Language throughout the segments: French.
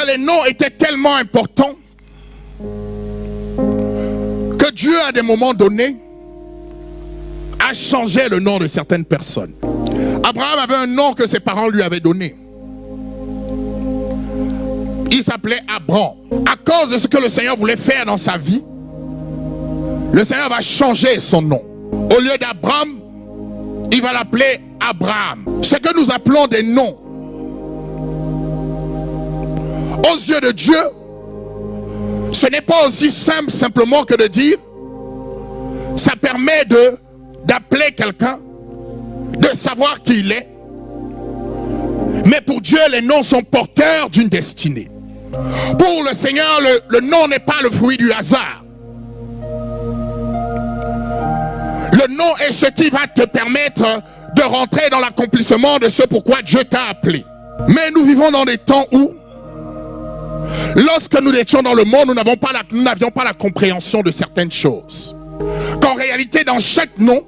les noms étaient tellement importants que Dieu, à des moments donnés, a changé le nom de certaines personnes. Abraham avait un nom que ses parents lui avaient donné. Il s'appelait Abram. À cause de ce que le Seigneur voulait faire dans sa vie, le Seigneur va changer son nom. Au lieu d'Abraham, il va l'appeler Abraham. Ce que nous appelons des noms, aux yeux de Dieu, ce n'est pas aussi simple simplement que de dire, ça permet d'appeler quelqu'un, de savoir qui il est. Mais pour Dieu, les noms sont porteurs d'une destinée. Pour le Seigneur, le nom n'est pas le fruit du hasard. Le nom est ce qui va te permettre de rentrer dans l'accomplissement de ce pourquoi Dieu t'a appelé. Mais nous vivons dans des temps où, lorsque nous étions dans le monde, nous n'avions pas la compréhension de certaines choses. Qu'en réalité, dans chaque nom,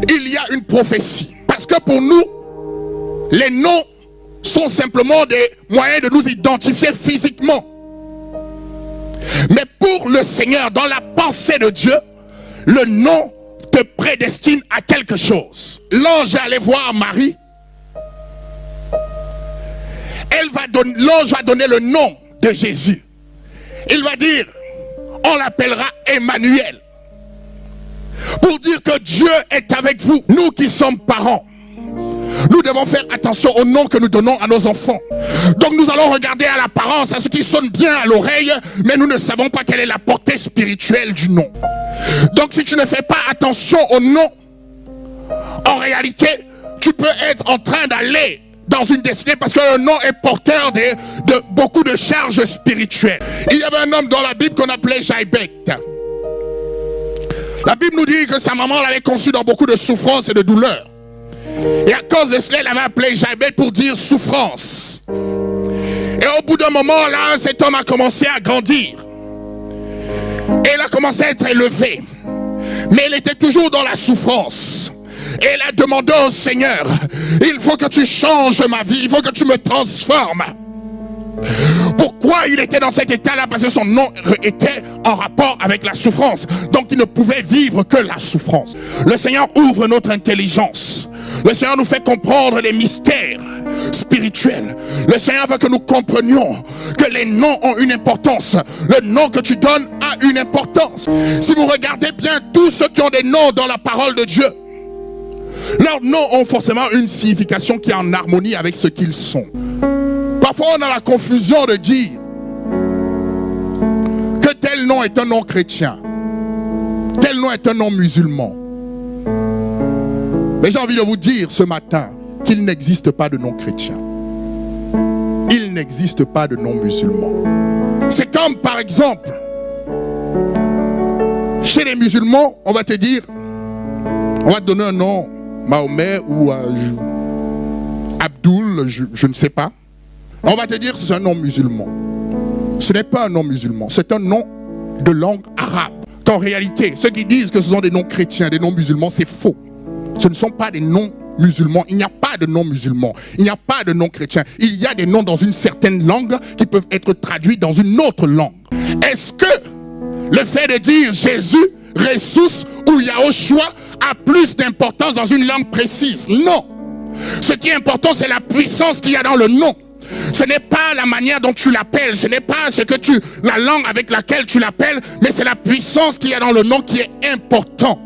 il y a une prophétie. Parce que pour nous, les noms sont simplement des moyens de nous identifier physiquement. Mais pour le Seigneur, dans la pensée de Dieu, le nom te prédestine à quelque chose. L'ange est allé voir Marie. L'ange va donner le nom de Jésus. Il va dire, on l'appellera Emmanuel. Pour dire que Dieu est avec vous. Nous qui sommes parents, nous devons faire attention au nom que nous donnons à nos enfants. Donc nous allons regarder à l'apparence, à ce qui sonne bien à l'oreille, mais nous ne savons pas quelle est la portée spirituelle du nom. Donc si tu ne fais pas attention au nom, en réalité, tu peux être en train d'aller dans une destinée parce que le nom est porteur de beaucoup de charges spirituelles. Il y avait un homme dans la Bible qu'on appelait Jaïbek. La Bible nous dit que sa maman l'avait conçu dans beaucoup de souffrance et de douleur. Et à cause de cela, elle avait appelé Jaïbek pour dire souffrance. Et au bout d'un moment, là, cet homme a commencé à grandir. Et il a commencé à être élevé. Mais il était toujours dans la souffrance. Et il a demandé au Seigneur, il faut que tu changes ma vie, il faut que tu me transformes. Pourquoi il était dans cet état-là? Parce que son nom était en rapport avec la souffrance. Donc il ne pouvait vivre que la souffrance. Le Seigneur ouvre notre intelligence. Le Seigneur nous fait comprendre les mystères spirituels. Le Seigneur veut que nous comprenions que les noms ont une importance. Le nom que tu donnes a une importance. Si vous regardez bien, tous ceux qui ont des noms dans la parole de Dieu, leurs noms ont forcément une signification qui est en harmonie avec ce qu'ils sont. Parfois on a la confusion de dire que tel nom est un nom chrétien, tel nom est un nom musulman. Mais j'ai envie de vous dire ce matin qu'il n'existe pas de nom chrétien. Il n'existe pas de nom musulman. C'est comme par exemple, chez les musulmans, on va te dire, on va te donner un nom, Mahomet ou Abdul, je ne sais pas. On va te dire que c'est un nom musulman. Ce n'est pas un nom musulman, c'est un nom de langue arabe. En réalité, ceux qui disent que ce sont des noms chrétiens, des noms musulmans, c'est faux. Ce ne sont pas des noms musulmans. Il n'y a pas de noms musulmans. Il n'y a pas de noms chrétiens. Il y a des noms dans une certaine langue qui peuvent être traduits dans une autre langue. Est-ce que le fait de dire Jésus, Ressus ou Yahushua a plus d'importance dans une langue précise? Non. Ce qui est important, c'est la puissance qu'il y a dans le nom. Ce n'est pas la manière dont tu l'appelles, ce n'est pas la langue avec laquelle tu l'appelles, mais c'est la puissance qu'il y a dans le nom qui est important.